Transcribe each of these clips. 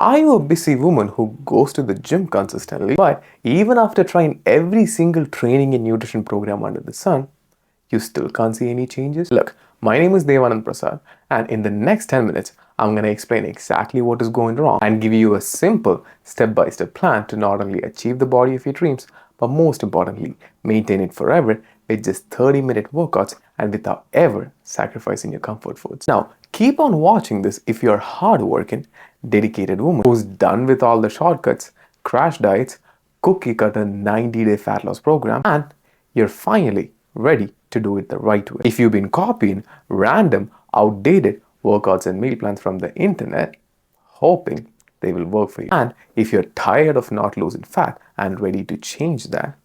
Are you a busy woman who goes to the gym consistently, but even after trying every single training and nutrition program under the sun, you still can't see any changes? Look, my name is Devanand Prasad, and in the next 10 minutes, I'm going to explain exactly what is going wrong and give you a simple step-by-step plan to not only achieve the body of your dreams, but most importantly, maintain it forever with just 30-minute workouts and without ever sacrificing your comfort foods. Now, keep on watching this if you're a hardworking, dedicated woman who's done with all the shortcuts, crash diets, cookie cutter 90-day fat loss program, and you're finally ready to do it the right way. If you've been copying random, outdated workouts and meal plans from the internet, hoping they will work for you. And if you're tired of not losing fat and ready to change that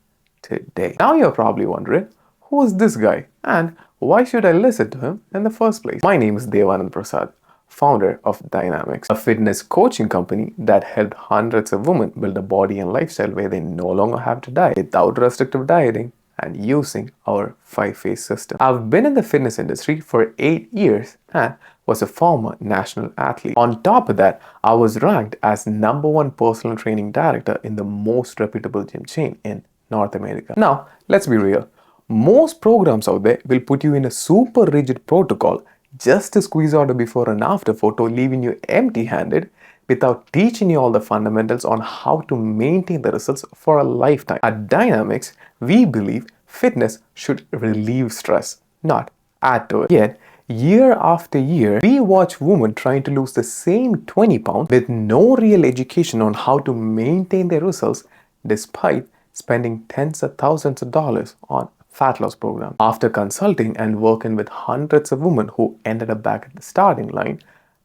today. Now you're probably wondering, who is this guy and why should I listen to him in the first place? My name is Devanand Prasad, founder of Dynamics, a fitness coaching company that helped hundreds of women build a body and lifestyle where they no longer have to diet without restrictive dieting and using our 5-phase system. I've been in the fitness industry for 8 years and was a former national athlete. On top of that, I was ranked as #1 personal training director in the most reputable gym chain in North America. Now, let's be real. Most programs out there will put you in a super rigid protocol just to squeeze out a before and after photo, leaving you empty-handed without teaching you all the fundamentals on how to maintain the results for a lifetime. At Dynamics, we believe fitness should relieve stress, not add to it. Yet, year after year, we watch women trying to lose the same 20 pounds with no real education on how to maintain their results despite spending tens of thousands of dollars on fat loss program. After consulting and working with hundreds of women who ended up back at the starting line,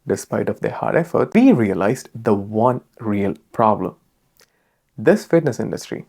despite of their hard effort, we realized the one real problem. This fitness industry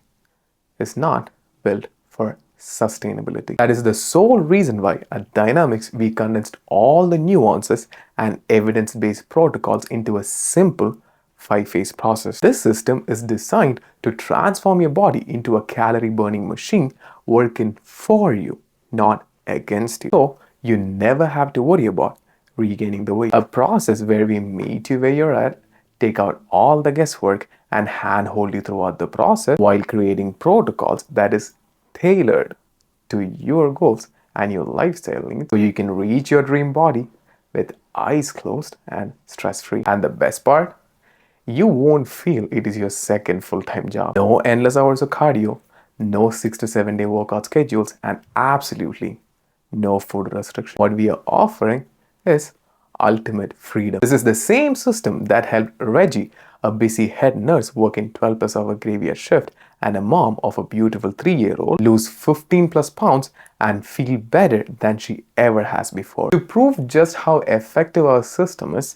is not built for sustainability. That is the sole reason why at Dynamics we condensed all the nuances and evidence-based protocols into a simple 5-phase process. This system is designed to transform your body into a calorie-burning machine working for you, not against you. So you never have to worry about regaining the weight. A process where we meet you where you're at, take out all the guesswork, and handhold you throughout the process while creating protocols that is tailored to your goals and your lifestyle needs so you can reach your dream body with eyes closed and stress-free. And the best part? You won't feel it is your second full-time job. No endless hours of cardio, no 6 to 7 day workout schedules, and absolutely no food restriction. What we are offering is ultimate freedom. This is the same system that helped Reggie, a busy head nurse working 12+ hour graveyard shift and a mom of a beautiful 3-year-old, lose 15+ pounds and feel better than she ever has before. To prove just how effective our system is,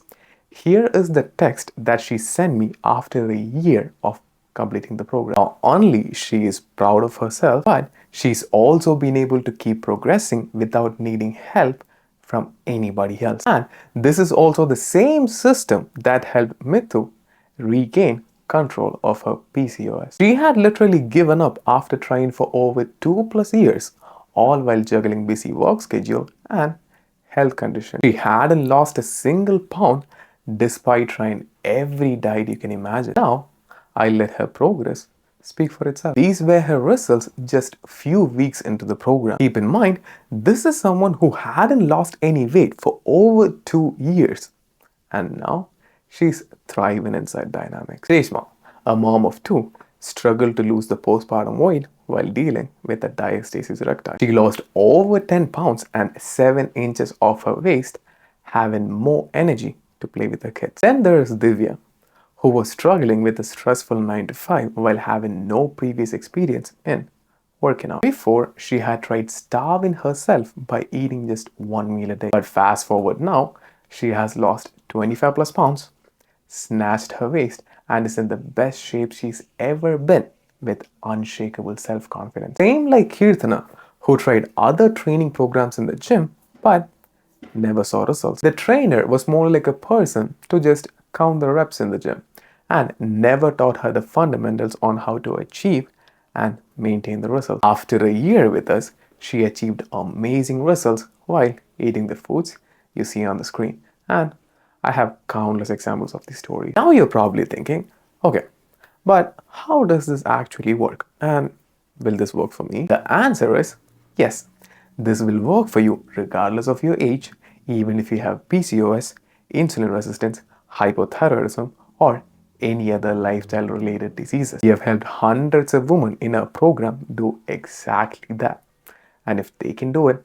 here is the text that she sent me after a year of completing the program. Not only she is proud of herself, but she's also been able to keep progressing without needing help from anybody else. And this is also the same system that helped Mithu regain control of her PCOS. She had literally given up after trying for over 2+ years, all while juggling busy work schedule and health condition. She hadn't lost a single pound despite trying every diet you can imagine. Now, I let her progress speak for itself. These were her results just few weeks into the program. Keep in mind, this is someone who hadn't lost any weight for over 2 years. And now, she's thriving inside Dynamics. Reshma, a mom of 2, struggled to lose the postpartum weight while dealing with a diastasis recti. She lost over 10 pounds and 7 inches off her waist, having more energy to play with her kids. Then there's Divya, who was struggling with a stressful 9 to 5 while having no previous experience in working out. Before, she had tried starving herself by eating just 1 meal a day. But fast forward now, she has lost 25+ pounds, snatched her waist, and is in the best shape she's ever been with unshakable self-confidence. Same like Kirtana, who tried other training programs in the gym, but never saw results. The trainer was more like a person to just count the reps in the gym and never taught her the fundamentals on how to achieve and maintain the results. After a year with us, she achieved amazing results while eating the foods you see on the screen. And I have countless examples of this story. Now you're probably thinking, okay, but how does this actually work? And will this work for me? The answer is yes. This will work for you regardless of your age, even if you have PCOS, insulin resistance, hypothyroidism, or any other lifestyle related diseases. We have helped hundreds of women in our program do exactly that. And if they can do it,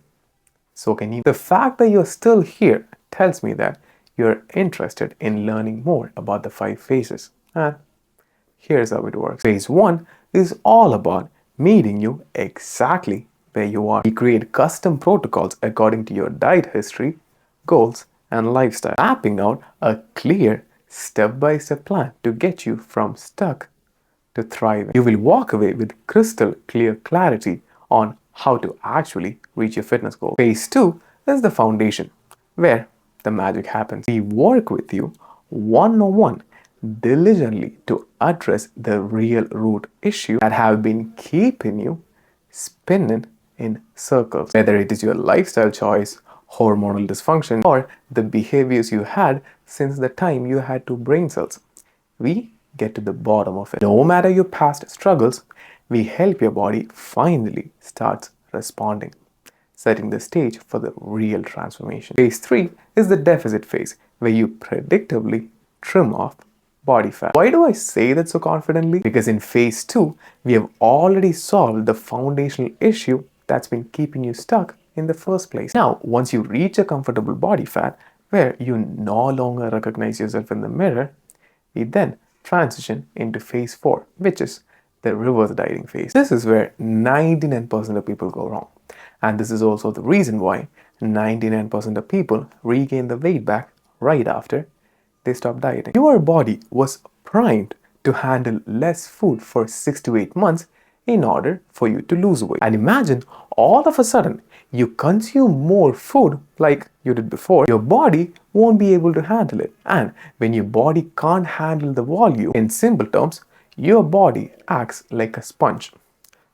so can you. The fact that you're still here tells me that you're interested in learning more about the 5 phases. And here's how it works. Phase 1 is all about meeting you exactly where you are. We create custom protocols according to your diet history, goals, and lifestyle, mapping out a clear step-by-step plan to get you from stuck to thriving. You will walk away with crystal clear clarity on how to actually reach your fitness goal. Phase 2 is the foundation, where the magic happens. We work with you one-on-one diligently to address the real root issue that have been keeping you spinning in circles. Whether it is your lifestyle choice, hormonal dysfunction, or the behaviors you had since the time you had 2 brain cells, we get to the bottom of it. No matter your past struggles, we help your body finally start responding, setting the stage for the real transformation. Phase 3 is the deficit phase, where you predictably trim off body fat. Why do I say that so confidently? Because in phase 2, we have already solved the foundational issue that's been keeping you stuck in the first place. Now, once you reach a comfortable body fat where you no longer recognize yourself in the mirror, we then transition into phase 4, which is the reverse dieting phase. This is where 99% of people go wrong. And this is also the reason why 99% of people regain the weight back right after they stop dieting. Your body was primed to handle less food for 6 to 8 months in order for you to lose weight. And imagine all of a sudden you consume more food like you did before, your body won't be able to handle it. And when your body can't handle the volume, in simple terms, your body acts like a sponge,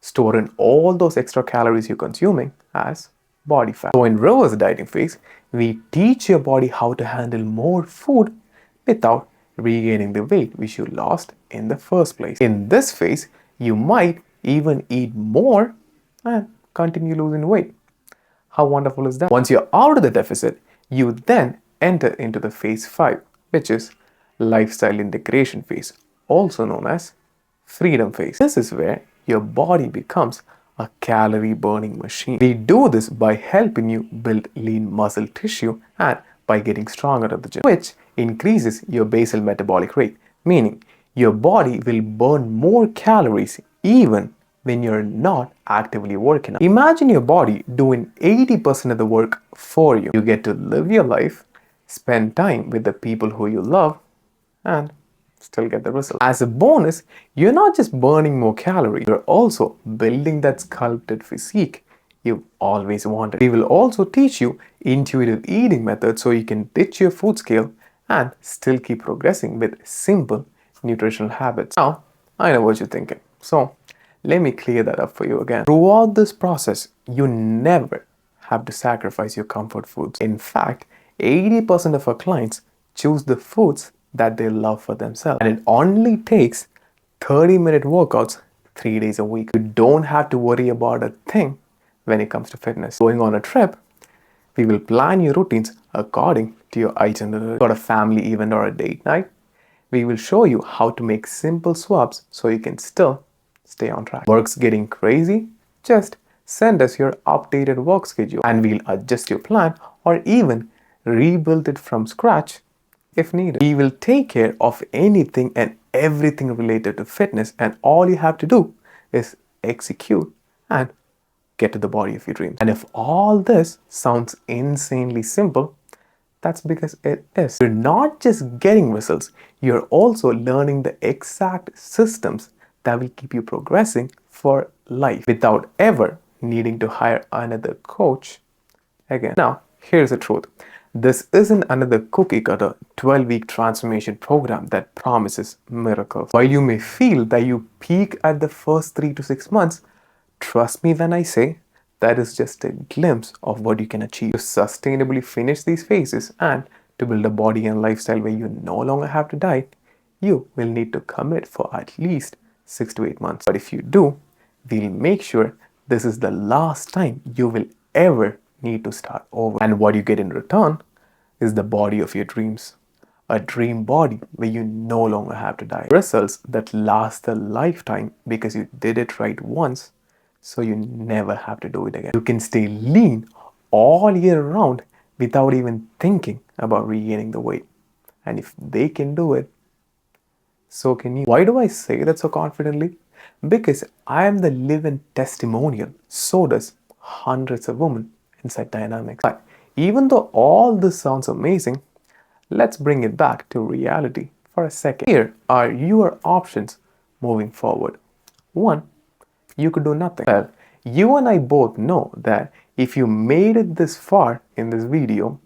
storing all those extra calories you're consuming as body fat. So in reverse dieting phase, we teach your body how to handle more food without regaining the weight which you lost in the first place. In this phase, you might even eat more and continue losing weight. How wonderful is that? Once you're out of the deficit, you then enter into the phase 5, which is lifestyle integration phase, also known as freedom phase. This is where your body becomes a calorie burning machine. We do this by helping you build lean muscle tissue and by getting stronger at the gym, which increases your basal metabolic rate, meaning your body will burn more calories even when you're not actively working out. Imagine your body doing 80% of the work for you. You get to live your life, spend time with the people who you love, and still get the result. As a bonus, you're not just burning more calories, you're also building that sculpted physique you've always wanted. We will also teach you intuitive eating methods so you can ditch your food scale and still keep progressing with simple nutritional habits. Now, I know what you're thinking. So, let me clear that up for you again. Throughout this process, you never have to sacrifice your comfort foods. In fact, 80% of our clients choose the foods that they love for themselves. And it only takes 30-minute workouts 3 days a week. You don't have to worry about a thing when it comes to fitness. Going on a trip, we will plan your routines according to your itinerary. Got a family event or a date night? We will show you how to make simple swaps so you can still stay on track. Work's getting crazy? Just send us your updated work schedule and we'll adjust your plan or even rebuild it from scratch if needed. We will take care of anything and everything related to fitness, and all you have to do is execute and get to the body of your dreams. And if all this sounds insanely simple, that's because it is. You're not just getting results, you're also learning the exact systems that will keep you progressing for life without ever needing to hire another coach again. Now, here's the truth. This isn't another cookie cutter 12-week transformation program that promises miracles. While you may feel that you peak at the first 3 to 6 months, trust me when I say that is just a glimpse of what you can achieve. To sustainably finish these phases and to build a body and lifestyle where you no longer have to diet, you will need to commit for at least 6 to 8 months. But if you do, we'll make sure this is the last time you will ever need to start over. And what you get in return is the body of your dreams. A dream body where you no longer have to diet. Results that last a lifetime because you did it right once, so you never have to do it again. You can stay lean all year round without even thinking about regaining the weight. And if they can do it, so can you. Why do I say that so confidently? Because I am the living testimonial. So does hundreds of women inside Dynamics. But even though all this sounds amazing, let's bring it back to reality for a second. Here are your options moving forward. 1. You could do nothing. Well, you and I both know that if you made it this far in this video,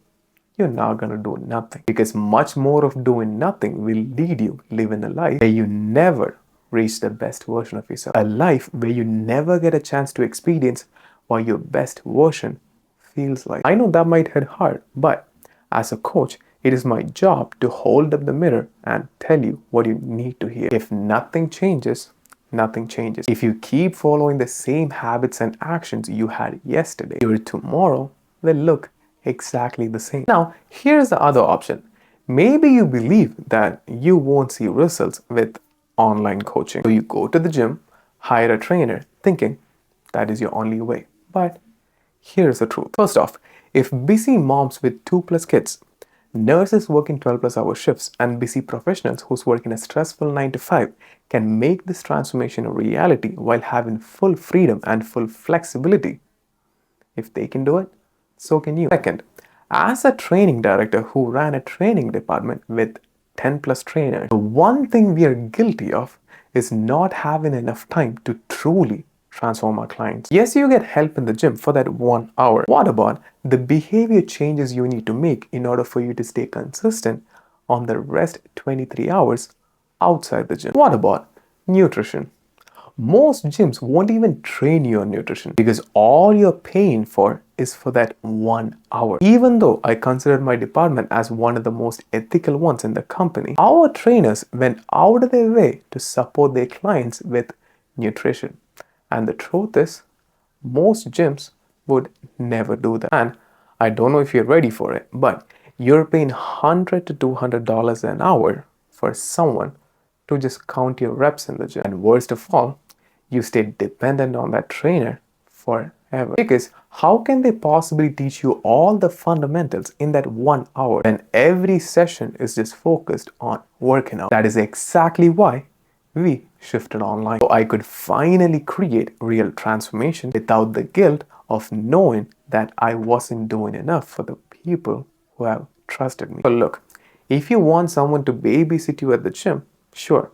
you're not gonna do nothing, because much more of doing nothing will lead you living a life where you never reach the best version of yourself. A life where you never get a chance to experience what your best version feels like. I know that might hit hard, but as a coach, it is my job to hold up the mirror and tell you what you need to hear. If nothing changes, nothing changes. If you keep following the same habits and actions you had yesterday, your tomorrow will look exactly the same. Now, here's the other option. Maybe you believe that you won't see results with online coaching. So you go to the gym, hire a trainer, thinking that is your only way. But here's the truth. First off, if busy moms with 2+ kids, nurses working 12+ hour shifts, and busy professionals who's working a stressful 9 to 5 can make this transformation a reality while having full freedom and full flexibility, if they can do it, so can you. Second, as a training director who ran a training department with 10+ trainers, the one thing we are guilty of is not having enough time to truly transform our clients. Yes, you get help in the gym for that 1 hour. What about the behavior changes you need to make in order for you to stay consistent on the rest 23 hours outside the gym? What about nutrition? Most gyms won't even train you on nutrition because all you're paying for is for that 1 hour. Even though I consider my department as one of the most ethical ones in the company, our trainers went out of their way to support their clients with nutrition. And the truth is, most gyms would never do that. And I don't know if you're ready for it, but you're paying $100 to $200 an hour for someone to just count your reps in the gym. And worst of all, you stay dependent on that trainer forever. Because how can they possibly teach you all the fundamentals in that 1 hour when every session is just focused on working out? That is exactly why we shifted online. So I could finally create real transformation without the guilt of knowing that I wasn't doing enough for the people who have trusted me. So look, if you want someone to babysit you at the gym, sure,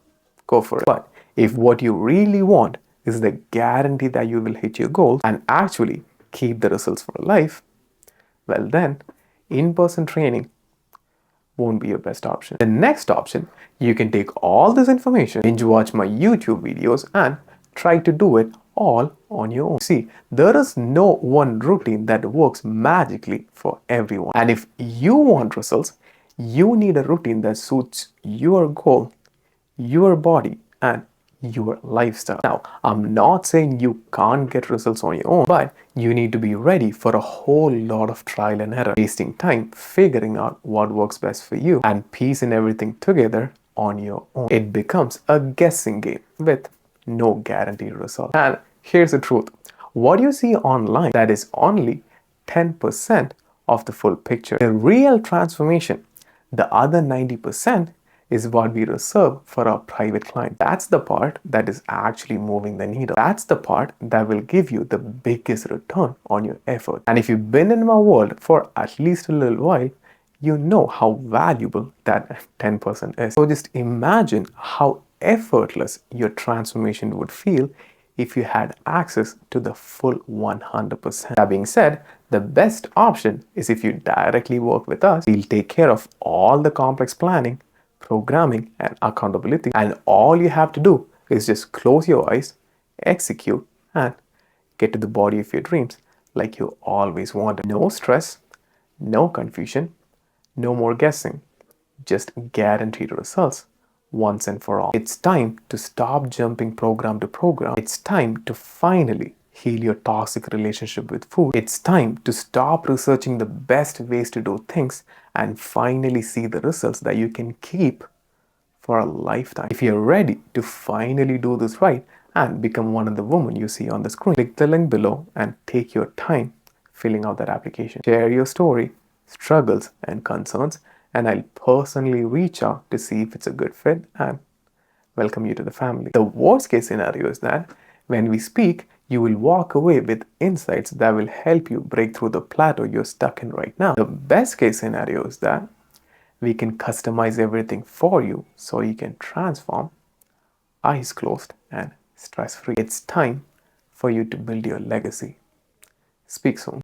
go for it. But if what you really want is the guarantee that you will hit your goals and actually keep the results for life, well then, in-person training won't be your best option. The next option, you can take all this information, binge watch my YouTube videos and try to do it all on your own. See, there is no one routine that works magically for everyone. And if you want results, you need a routine that suits your goal, your body, and your lifestyle. Now, I'm not saying you can't get results on your own, but you need to be ready for a whole lot of trial and error, wasting time figuring out what works best for you and piecing everything together on your own. It becomes a guessing game with no guaranteed result. And here's the truth. What you see online, that is only 10% of the full picture. The real transformation, the other 90%, is what we reserve for our private client. That's the part that is actually moving the needle. That's the part that will give you the biggest return on your effort. And if you've been in my world for at least a little while, you know how valuable that 10% is. So just imagine how effortless your transformation would feel if you had access to the full 100%. That being said, the best option is if you directly work with us. We'll take care of all the complex planning, programming, and accountability. And all you have to do is just close your eyes, execute, and get to the body of your dreams like you always wanted. No stress, no confusion, No more guessing, just guaranteed results once and for all. It's time to stop jumping program to program. It's time to finally heal your toxic relationship with food. It's time to stop researching the best ways to do things and finally see the results that you can keep for a lifetime. If you're ready to finally do this right and become one of the women you see on the screen, click the link below and take your time filling out that application. Share your story, struggles, and concerns, and I'll personally reach out to see if it's a good fit and welcome you to the family. The worst case scenario is that when we speak, you will walk away with insights that will help you break through the plateau you're stuck in right now. The best case scenario is that we can customize everything for you so you can transform, eyes closed and stress free. It's time for you to build your legacy. Speak soon.